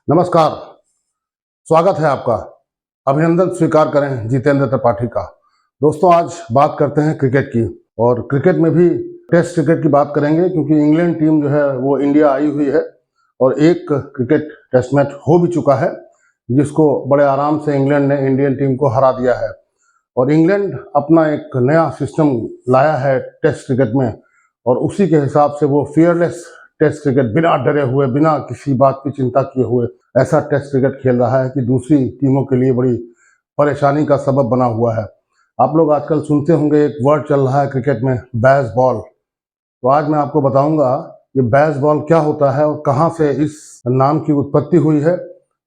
नमस्कार, स्वागत है आपका। अभिनंदन स्वीकार करें जितेंद्र त्रिपाठी का। दोस्तों, आज बात करते हैं क्रिकेट की, और क्रिकेट में भी टेस्ट क्रिकेट की बात करेंगे, क्योंकि इंग्लैंड टीम जो है वो इंडिया आई हुई है और एक क्रिकेट टेस्ट मैच हो भी चुका है, जिसको बड़े आराम से इंग्लैंड ने इंडियन टीम को हरा दिया है। और इंग्लैंड अपना एक नया सिस्टम लाया है टेस्ट क्रिकेट में, और उसी के हिसाब से वो फियरलेस टेस्ट क्रिकेट, बिना डरे हुए, बिना किसी बात की चिंता किए हुए ऐसा टेस्ट क्रिकेट खेल रहा है कि दूसरी टीमों के लिए बड़ी परेशानी का सबब बना हुआ है। आप लोग आजकल सुनते होंगे, एक वर्ड चल रहा है क्रिकेट में, बैस बॉल। तो आज मैं आपको बताऊंगा ये बैस बॉल क्या होता है और कहां से इस नाम की उत्पत्ति हुई है,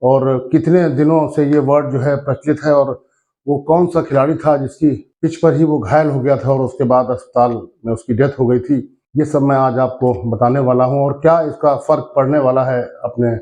और कितने दिनों से ये वर्ड जो है प्रचलित है, और वो कौन सा खिलाड़ी था जिसकी पिच पर ही वो घायल हो गया था और उसके बाद अस्पताल में उसकी डेथ हो गई थी। ये सब मैं आज आपको बताने वाला हूं, और क्या इसका फर्क पड़ने वाला है अपने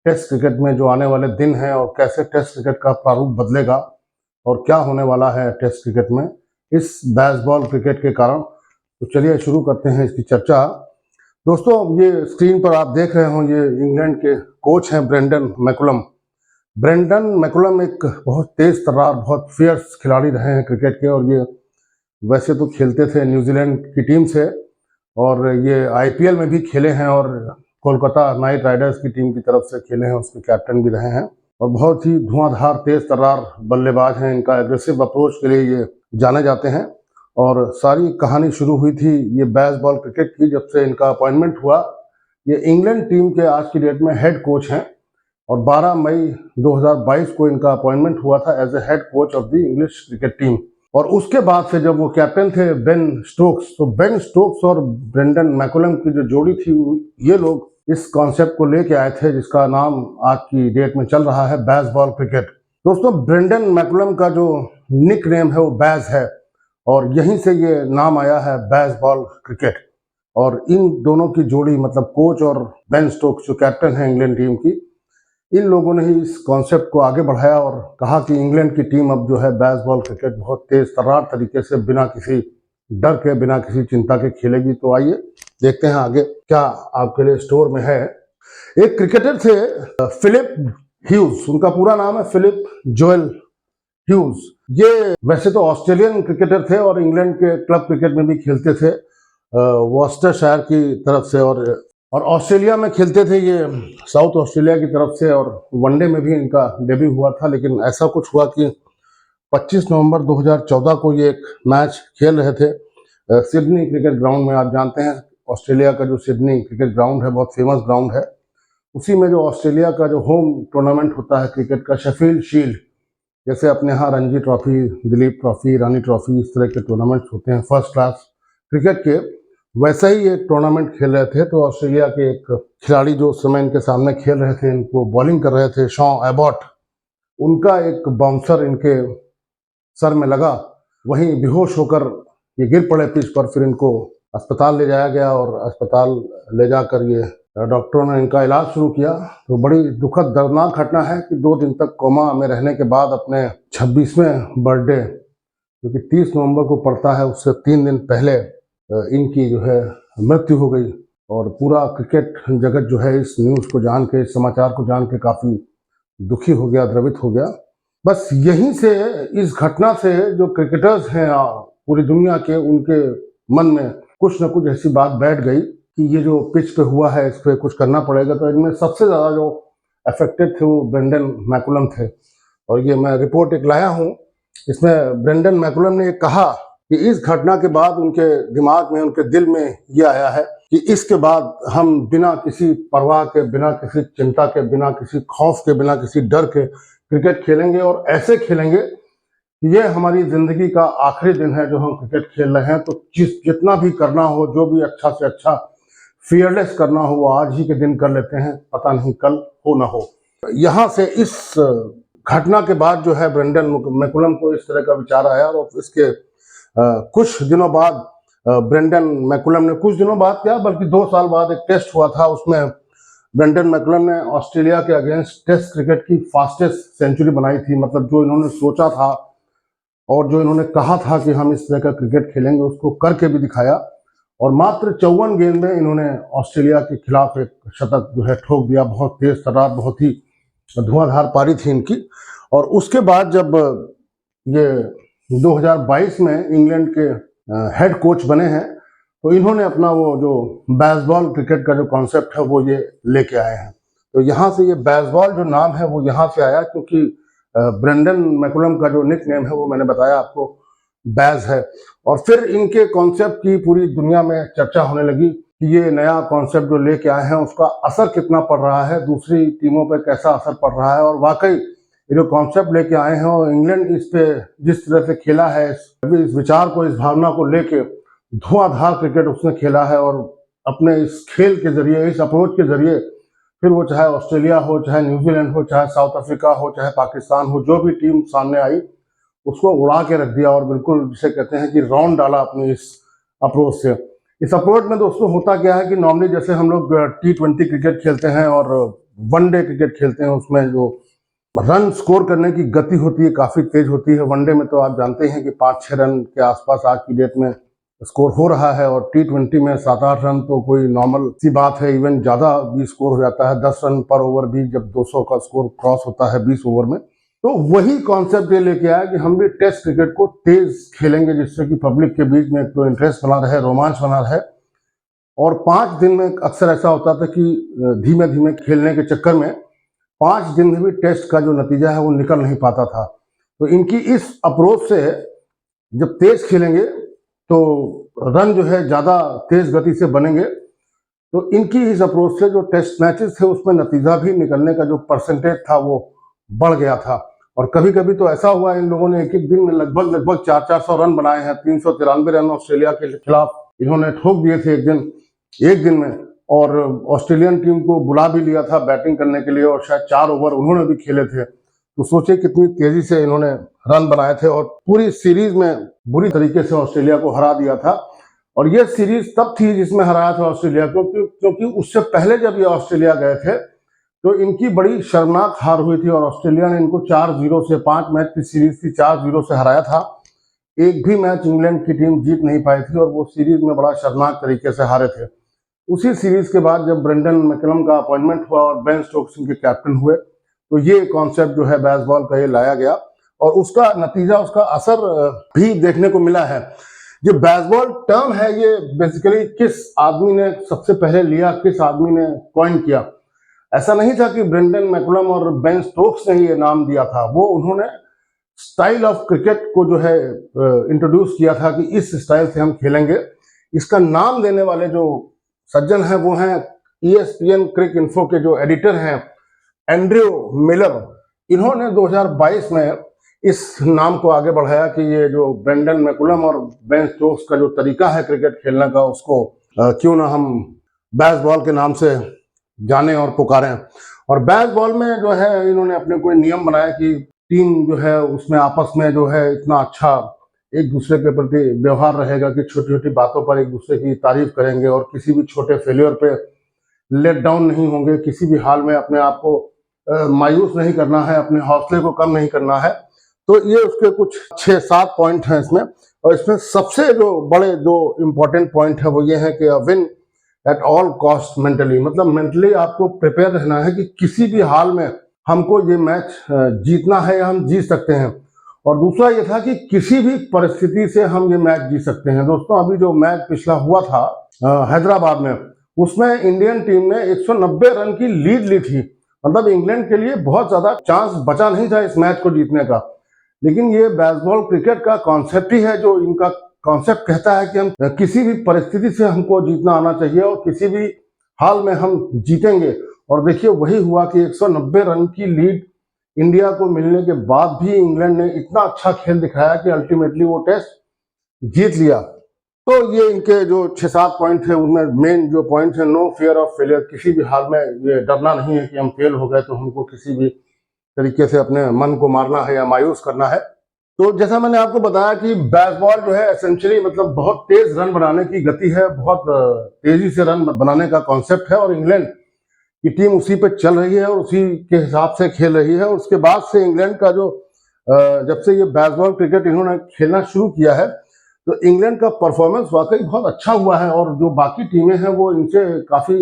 टेस्ट क्रिकेट में जो आने वाले दिन हैं, और कैसे टेस्ट क्रिकेट का प्रारूप बदलेगा और क्या होने वाला है टेस्ट क्रिकेट में इस बेसबॉल क्रिकेट के कारण। तो चलिए शुरू करते हैं इसकी चर्चा। दोस्तों, ये स्क्रीन पर आप देख रहे हो, ये इंग्लैंड के कोच हैं ब्रेंडन मैकुलम। ब्रेंडन मैकुलम एक बहुत तेज तर्रार, बहुत फियर्स खिलाड़ी रहे हैं क्रिकेट के, और ये वैसे तो खेलते थे न्यूजीलैंड की टीम से, और ये आईपीएल में भी खेले हैं, और कोलकाता नाइट राइडर्स की टीम की तरफ से खेले हैं, उसके कैप्टन भी रहे हैं, और बहुत ही धुआंधार तेज तर्रार बल्लेबाज हैं। इनका एग्रेसिव अप्रोच के लिए ये जाने जाते हैं। और सारी कहानी शुरू हुई थी ये बेसबॉल क्रिकेट की जब से इनका अपॉइंटमेंट हुआ। ये इंग्लैंड टीम के आज की डेट में हेड कोच हैं, और 12 मई 2022 को इनका अपॉइंटमेंट हुआ था as a head coach of the English cricket team. और उसके बाद से जब वो कैप्टन थे बेन स्टोक्स, तो बेन स्टोक्स और ब्रेंडन मैकुलम की जो जोड़ी थी, ये लोग इस कॉन्सेप्ट को लेके आए थे जिसका नाम आज की डेट में चल रहा है बेसबॉल क्रिकेट। दोस्तों, ब्रेंडन मैकुलम का जो निक नेम है वो बैज है, और यहीं से ये नाम आया है बेसबॉल क्रिकेट। और इन दोनों की जोड़ी, मतलब कोच और बेन स्टोक्स जो कैप्टन है इंग्लैंड टीम की, इन लोगों ने ही इस कॉन्सेप्ट को आगे बढ़ाया और कहा कि इंग्लैंड की टीम अब जो है बेसबॉल क्रिकेट बहुत तेज तर्रार तरीके से, बिना किसी डर के, बिना किसी चिंता के खेलेगी। तो आइए देखते हैं आगे क्या आपके लिए स्टोर में है। एक क्रिकेटर थे फिलिप ह्यूज, उनका पूरा नाम है फिलिप जोएल ह्यूज। ये वैसे तो ऑस्ट्रेलियन क्रिकेटर थे और इंग्लैंड के क्लब क्रिकेट में भी खेलते थे, वॉस्टरशायर की तरफ से, और ऑस्ट्रेलिया में खेलते थे ये, साउथ ऑस्ट्रेलिया की तरफ से, और वनडे में भी इनका डेब्यू हुआ था। लेकिन ऐसा कुछ हुआ कि 25 नवंबर 2014 को ये एक मैच खेल रहे थे सिडनी क्रिकेट ग्राउंड में। आप जानते हैं ऑस्ट्रेलिया का जो सिडनी क्रिकेट ग्राउंड है बहुत फेमस ग्राउंड है। उसी में जो ऑस्ट्रेलिया का जो होम टूर्नामेंट होता है क्रिकेट का, शेफील्ड शील्ड, जैसे अपने यहाँ रणजी ट्रॉफी, दिलीप ट्रॉफी, रानी ट्रॉफी, इस तरह के टूर्नामेंट्स होते हैं फर्स्ट क्लास क्रिकेट के, वैसा ही एक टूर्नामेंट खेल रहे थे। तो ऑस्ट्रेलिया के एक खिलाड़ी जो उस समय इनके सामने खेल रहे थे, इनको बॉलिंग कर रहे थे, शॉन एबॉट, उनका एक बाउंसर इनके सर में लगा, वहीं बेहोश होकर ये गिर पड़े पिच पर। फिर इनको अस्पताल ले जाया गया, और अस्पताल ले जाकर ये डॉक्टरों ने इनका इलाज शुरू किया। तो बड़ी दुखद दर्दनाक घटना है कि 2 दिन तक कोमा में रहने के बाद अपने 26वें बर्थडे, जो कि 30 नवंबर को पड़ता है, उससे 3 दिन पहले इनकी जो है मृत्यु हो गई। और पूरा क्रिकेट जगत जो है इस न्यूज़ को जान के, इस समाचार को जान के काफ़ी दुखी हो गया, द्रवित हो गया। बस यहीं से, इस घटना से जो क्रिकेटर्स हैं पूरी दुनिया के, उनके मन में कुछ न कुछ ऐसी बात बैठ गई कि ये जो पिच पे हुआ है इस पर कुछ करना पड़ेगा। तो इनमें सबसे ज़्यादा जो अफेक्टेड थे वो ब्रेंडन मैकुलम थे। और ये मैं रिपोर्ट एक लाया हूँ, इसमें ब्रेंडन मैकुलम ने कहा कि इस घटना के बाद उनके दिमाग में, उनके दिल में ये आया है कि इसके बाद हम बिना किसी परवाह के, बिना किसी चिंता के, बिना किसी खौफ के, बिना किसी डर के क्रिकेट खेलेंगे, और ऐसे खेलेंगे ये हमारी जिंदगी का आखिरी दिन है जो हम क्रिकेट खेल रहे हैं, तो जितना भी करना हो, जो भी अच्छा से अच्छा फियरलेस करना हो, वो आज ही के दिन कर लेते हैं, पता नहीं कल हो ना हो। यहाँ से इस घटना के बाद जो है ब्रेंडन मैकुलम को इस तरह का विचार आया और इसके कुछ दिनों बाद ब्रेंडन मैकुलम ने, कुछ दिनों बाद क्या बल्कि 2 साल बाद एक टेस्ट हुआ था, उसमें ब्रेंडन मैकुलम ने ऑस्ट्रेलिया के अगेंस्ट टेस्ट क्रिकेट की फास्टेस्ट सेंचुरी बनाई थी। मतलब जो इन्होंने सोचा था और जो इन्होंने कहा था कि हम इस तरह का क्रिकेट खेलेंगे, उसको करके भी दिखाया। और मात्र 54 गेंद में इन्होंने ऑस्ट्रेलिया के खिलाफ एक शतक जो है ठोक दिया। बहुत तेज तर्रार, बहुत ही धुआंधार पारी थी इनकी। और उसके बाद जब ये 2022 में इंग्लैंड के हेड कोच बने हैं, तो इन्होंने अपना वो जो बेसबॉल क्रिकेट का जो कॉन्सेप्ट है वो ये लेके आए हैं। तो यहाँ से ये बेसबॉल जो नाम है वो यहाँ से आया, क्योंकि ब्रेंडन मैकुलम का जो निक नेम है वो मैंने बताया आपको, बैज है। और फिर इनके कॉन्सेप्ट की पूरी दुनिया में चर्चा होने लगी कि ये नया कॉन्सेप्ट जो लेके आए हैं उसका असर कितना पड़ रहा है, दूसरी टीमों पे कैसा असर पड़ रहा है। और वाकई ये जो कॉन्सेप्ट लेके आए हैं और इंग्लैंड इस पे जिस तरह से खेला है, इस विचार को, इस भावना को लेके धुआंधार क्रिकेट उसने खेला है। और अपने इस खेल के जरिए, इस अप्रोच के जरिए, फिर वो चाहे ऑस्ट्रेलिया हो, चाहे न्यूजीलैंड हो, चाहे साउथ अफ्रीका हो, चाहे पाकिस्तान हो, जो भी टीम सामने आई उसको उड़ा के रख दिया और बिल्कुल जिसे कहते हैं कि राउंड डाला अपनी इस अप्रोच से। इस अप्रोच में दोस्तों होता क्या है कि नॉर्मली जैसे हम लोग T20 क्रिकेट खेलते हैं और वनडे क्रिकेट खेलते हैं, उसमें जो रन स्कोर करने की गति होती है काफी तेज होती है। वनडे में तो आप जानते हैं कि 5-6 रन के आसपास आज की डेट में स्कोर हो रहा है, और T20 में 7-8 रन तो कोई नॉर्मल सी बात है। इवन ज्यादा भी स्कोर हो जाता है, 10 रन पर ओवर भी जब 200 का स्कोर क्रॉस होता है 20 ओवर में। तो वही कॉन्सेप्ट ये लेके आया कि हम भी टेस्ट क्रिकेट को तेज खेलेंगे, जिससे कि पब्लिक के बीच में एक तो इंटरेस्ट बना रहे, रोमांच बना रहे। और 5 दिन में अक्सर ऐसा होता था कि धीमे धीमे खेलने के चक्कर में 5 दिन में भी टेस्ट का जो नतीजा है वो निकल नहीं पाता था। तो इनकी इस अप्रोच से जब तेज खेलेंगे तो रन जो है ज्यादा तेज गति से बनेंगे, तो इनकी इस अप्रोच से जो टेस्ट मैचेस थे उसमें नतीजा भी निकलने का जो परसेंटेज था वो बढ़ गया था। और कभी कभी तो ऐसा हुआ इन लोगों ने एक एक दिन में लगभग 400 रन बनाए हैं। 393 रन ऑस्ट्रेलिया के खिलाफ इन्होंने ठोक दिए थे एक दिन में। और ऑस्ट्रेलियन टीम को बुला भी लिया था बैटिंग करने के लिए, और शायद 4 ओवर उन्होंने भी खेले थे। तो सोचे कितनी तेजी से इन्होंने रन बनाए थे और पूरी सीरीज में बुरी तरीके से ऑस्ट्रेलिया को हरा दिया था। और ये सीरीज तब थी जिसमें हराया था ऑस्ट्रेलिया को, क्योंकि उससे पहले जब ये ऑस्ट्रेलिया गए थे तो इनकी बड़ी शर्मनाक हार हुई थी और ऑस्ट्रेलिया ने इनको 4-0 से, 5 मैच की सीरीज थी, 4-0 से हराया था। एक भी मैच इंग्लैंड की टीम जीत नहीं पाई थी और वो सीरीज में बड़ा शर्मनाक तरीके से हारे थे। उसी सीरीज के बाद जब ब्रेंडन मैकुलम का अपॉइंटमेंट हुआ और बेन स्टोक्स इनके कैप्टन हुए, तो ये कॉन्सेप्ट जो है बेसबॉल का ये लाया गया और उसका नतीजा, उसका असर भी देखने को मिला है। जो बेसबॉल टर्म है ये बेसिकली किस आदमी ने सबसे पहले लिया, किस आदमी ने कॉइन किया, ऐसा नहीं था कि ब्रेंडन मैकुलम और बेन स्टोक्स ने ये नाम दिया था। वो उन्होंने स्टाइल ऑफ क्रिकेट को जो है इंट्रोड्यूस किया था कि इस स्टाइल से हम खेलेंगे। इसका नाम देने वाले जो सज्जन हैं वो हैं ESPN क्रिक इन्फो के जो एडिटर हैं एंड्रयू मिलर। इन्होंने 2022 में इस नाम को आगे बढ़ाया कि ये जो ब्रेंडन मैकुलम और बेन स्टोक्स का जो तरीका है क्रिकेट खेलने का, उसको क्यों ना हम बेसबॉल के नाम से जाने और पुकारें। और बेसबॉल में जो है इन्होंने अपने कोई नियम बनाया कि टीम जो है उसमें आपस में जो है इतना अच्छा एक दूसरे के प्रति व्यवहार रहेगा कि छोटी छोटी बातों पर एक दूसरे की तारीफ करेंगे और किसी भी छोटे फेलियर पे लेट डाउन नहीं होंगे। किसी भी हाल में अपने आप को मायूस नहीं करना है, अपने हौसले को कम नहीं करना है। तो ये उसके कुछ 6-7 पॉइंट हैं इसमें। और इसमें सबसे जो बड़े जो इम्पोर्टेंट पॉइंट है वो ये है कि win at all cost mentally. मतलब मेंटली आपको प्रिपेयर रहना है कि किसी भी हाल में हमको ये मैच जीतना है या हम जीत सकते हैं। और दूसरा ये था कि किसी भी परिस्थिति से हम ये मैच जीत सकते हैं। दोस्तों अभी जो मैच पिछला हुआ था हैदराबाद में, उसमें इंडियन टीम ने 190 रन की लीड ली थी। मतलब इंग्लैंड के लिए बहुत ज्यादा चांस बचा नहीं था इस मैच को जीतने का। लेकिन ये बेसबॉल क्रिकेट का कॉन्सेप्ट ही है जो इनका कॉन्सेप्ट कहता है कि हम किसी भी परिस्थिति से हमको जीतना आना चाहिए और किसी भी हाल में हम जीतेंगे। और देखिए वही हुआ कि 190 रन की लीड इंडिया को मिलने के बाद भी इंग्लैंड ने इतना अच्छा खेल दिखाया कि अल्टीमेटली वो टेस्ट जीत लिया। तो ये इनके जो 6-7 पॉइंट है उनमें मेन जो पॉइंट है, नो फियर ऑफ फेलियर, किसी भी हाल में ये डरना नहीं है कि हम फेल हो गए तो हमको किसी भी तरीके से अपने मन को मारना है या मायूस करना है। तो जैसा मैंने आपको बताया कि बेसबॉल जो है एसेंशियली मतलब बहुत तेज रन बनाने की गति है, बहुत तेजी से रन बनाने का कॉन्सेप्ट है, और इंग्लैंड की टीम उसी पे चल रही है और उसी के हिसाब से खेल रही है। और उसके बाद से इंग्लैंड का जो जब से ये बेसबॉल क्रिकेट इन्होंने खेलना शुरू किया है तो इंग्लैंड का परफॉर्मेंस वाकई बहुत अच्छा हुआ है, और जो बाकी टीमें हैं वो इनसे काफी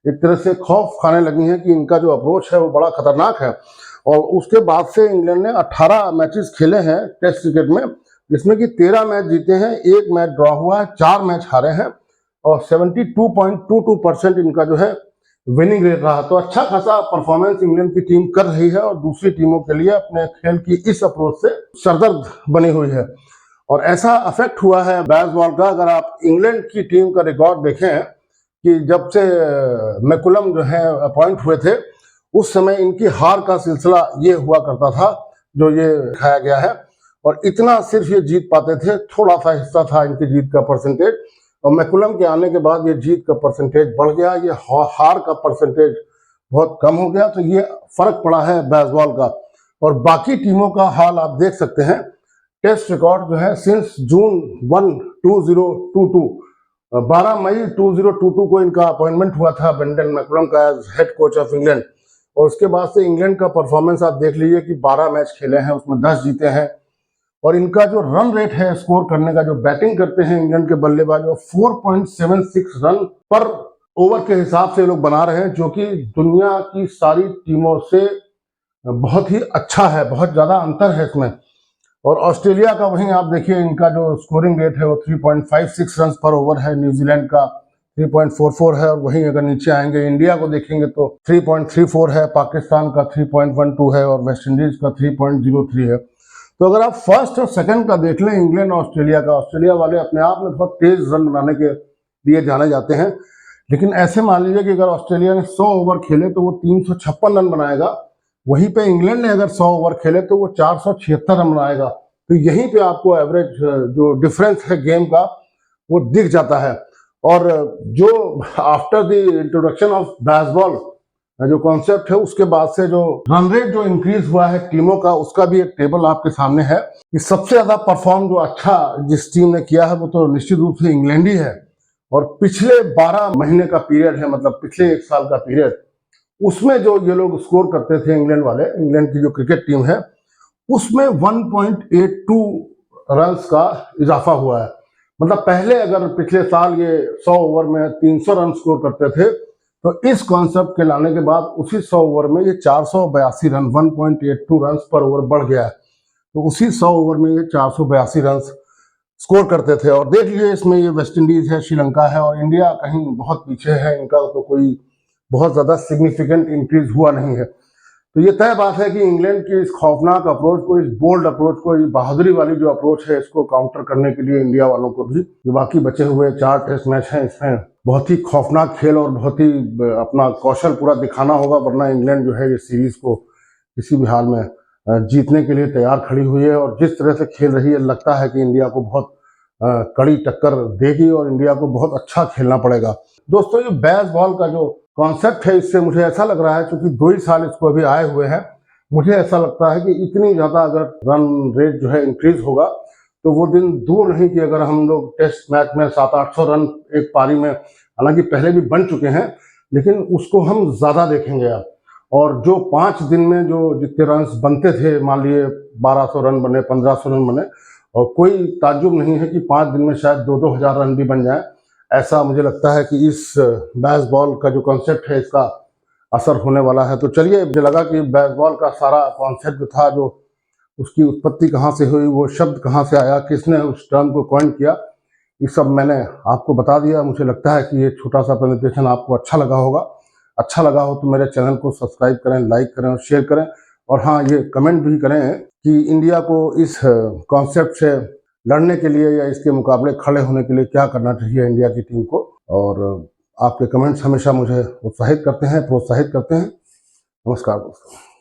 एक तरह से खौफ खाने लगी हैं कि इनका जो अप्रोच है वो बड़ा खतरनाक है। और उसके बाद से इंग्लैंड ने 18 मैचेस खेले हैं टेस्ट क्रिकेट में, जिसमें कि 13 मैच जीते हैं, 1 मैच ड्रॉ हुआ है, 4 मैच हारे हैं, और 72.22% इनका जो है विनिंग रेट रहा। तो अच्छा खासा परफॉर्मेंस इंग्लैंड की टीम कर रही है और दूसरी टीमों के लिए अपने खेल की इस अप्रोच से सरदर्द बनी हुई है। और ऐसा अफेक्ट हुआ है बेसबॉल का, अगर आप इंग्लैंड की टीम का रिकॉर्ड देखें कि जब से मैकुलम जो है अपॉइंट हुए थे उस समय इनकी हार का सिलसिला ये हुआ करता था जो ये दिखाया गया है, और इतना सिर्फ ये जीत पाते थे, थोड़ा सा हिस्सा था इनकी जीत का परसेंटेज, और मैकुलम के आने के बाद ये जीत का परसेंटेज बढ़ गया, ये हार का परसेंटेज बहुत कम हो गया। तो ये फर्क पड़ा है बेसबॉल का। और बाकी टीमों का हाल आप देख सकते हैं, टेस्ट रिकॉर्ड जो है सिंस जून 1, 2022, 12 मई 2022 को इनका अपॉइंटमेंट हुआ था ब्रेंडन मैकुलम का as head coach of England. और उसके बाद से इंग्लैंड का परफॉर्मेंस आप देख लीजिए कि 12 मैच खेले हैं उसमें 10 जीते हैं, और इनका जो रन रेट है स्कोर करने का, जो बैटिंग करते हैं इंग्लैंड के बल्लेबाज, 4.76 रन पर ओवर के हिसाब से लोग बना रहे हैं, जो कि दुनिया की सारी टीमों से बहुत ही अच्छा है, बहुत ज्यादा अंतर है इसमें। और ऑस्ट्रेलिया का वहीं आप देखिए, इनका जो स्कोरिंग रेट है वो 3.56 रन पर ओवर है, न्यूजीलैंड का 3.44 है, और वहीं अगर नीचे आएंगे इंडिया को देखेंगे तो 3.34 है, पाकिस्तान का 3.12 है, और वेस्ट इंडीज का 3.03 है। तो अगर आप फर्स्ट और सेकंड का देख लें इंग्लैंड और ऑस्ट्रेलिया का, ऑस्ट्रेलिया वाले अपने आप में बहुत तेज रन बनाने के लिए जाने जाते हैं, लेकिन ऐसे मान लीजिए कि अगर ऑस्ट्रेलिया ने 100 ओवर खेले तो वो 356 रन बनाएगा, वहीं पे इंग्लैंड ने अगर 100 ओवर खेले तो वो 476 रन बनाएगा। तो यहीं पे आपको एवरेज जो डिफरेंस है गेम का वो दिख जाता है। और जो after the introduction of baseball जो कॉन्सेप्ट है उसके बाद से जो रन रेट जो इंक्रीज हुआ है टीमों का, उसका भी एक टेबल आपके सामने है कि सबसे ज्यादा परफॉर्म जो अच्छा जिस टीम ने किया है वो तो निश्चित रूप से इंग्लैंड ही है। और पिछले 12 महीने का पीरियड है, मतलब पिछले 1 साल का पीरियड, उसमें जो ये लोग स्कोर करते थे इंग्लैंड वाले, इंग्लैंड की जो क्रिकेट टीम है उसमें 1.82 रन का इजाफा हुआ है। मतलब पहले अगर पिछले साल ये 100 ओवर में 300 रन स्कोर करते थे, तो इस कॉन्सेप्ट के लाने के बाद उसी 100 ओवर में ये 482 रन 1.82 रन पर ओवर बढ़ गया है। तो उसी 100 ओवर में ये 482 रन स्कोर करते थे। और देख लीजिए इसमें ये वेस्ट इंडीज है, श्रीलंका है, और इंडिया कहीं बहुत पीछे है, इनका तो कोई बहुत ज्यादा सिग्निफिकेंट इंक्रीज हुआ नहीं है। तो ये तय बात है कि इंग्लैंड की इस खौफनाक अप्रोच को, इस बोल्ड अप्रोच को, इस बहादुरी वाली जो अप्रोच है, इसको काउंटर करने के लिए इंडिया वालों को भी जो बाकी बचे हुए 4 टेस्ट मैच हैं इसमें बहुत ही खौफनाक खेल और बहुत ही अपना कौशल पूरा दिखाना होगा, वरना इंग्लैंड जो है ये सीरीज को किसी भी हाल में जीतने के लिए तैयार खड़ी हुई है। और जिस तरह से खेल रही है लगता है कि इंडिया को बहुत कड़ी टक्कर देगी और इंडिया को बहुत अच्छा खेलना पड़ेगा। दोस्तों ये बेसबॉल का जो कॉन्सेप्ट है इससे मुझे ऐसा लग रहा है, क्योंकि 2 ही साल इसको अभी आए हुए हैं, मुझे ऐसा लगता है कि इतनी ज्यादा अगर रन रेट जो है इंक्रीज होगा तो वो दिन दूर नहीं कि अगर हम लोग टेस्ट मैच में 700-800 रन एक पारी में, हालांकि पहले भी बन चुके हैं, लेकिन उसको हम ज्यादा देखेंगे अब। और जो 5 दिन में जो जितने रन बनते थे, मान लिए 1200 रन बने, 1500 रन बने, और कोई ताज्जुब नहीं है कि 5 दिन में शायद 2-2 हजार रन भी बन जाए। ऐसा मुझे लगता है कि इस बेसबॉल का जो कॉन्सेप्ट है इसका असर होने वाला है। तो चलिए, मुझे लगा कि बेसबॉल का सारा कॉन्सेप्ट जो था, जो उसकी उत्पत्ति कहाँ से हुई, वो शब्द कहाँ से आया, किसने उस टर्म को कॉइन किया, ये सब मैंने आपको बता दिया। मुझे लगता है कि ये छोटा सा प्रेजेंटेशन आपको अच्छा लगा होगा। अच्छा लगा हो तो मेरे चैनल को सब्सक्राइब करें, लाइक करें और शेयर करें। और हाँ, ये कमेंट भी करें कि इंडिया को इस कॉन्सेप्ट से लड़ने के लिए या इसके मुकाबले खड़े होने के लिए क्या करना चाहिए इंडिया की टीम को। और आपके कमेंट्स हमेशा मुझे उत्साहित करते हैं, प्रोत्साहित करते हैं। नमस्कार दोस्तों।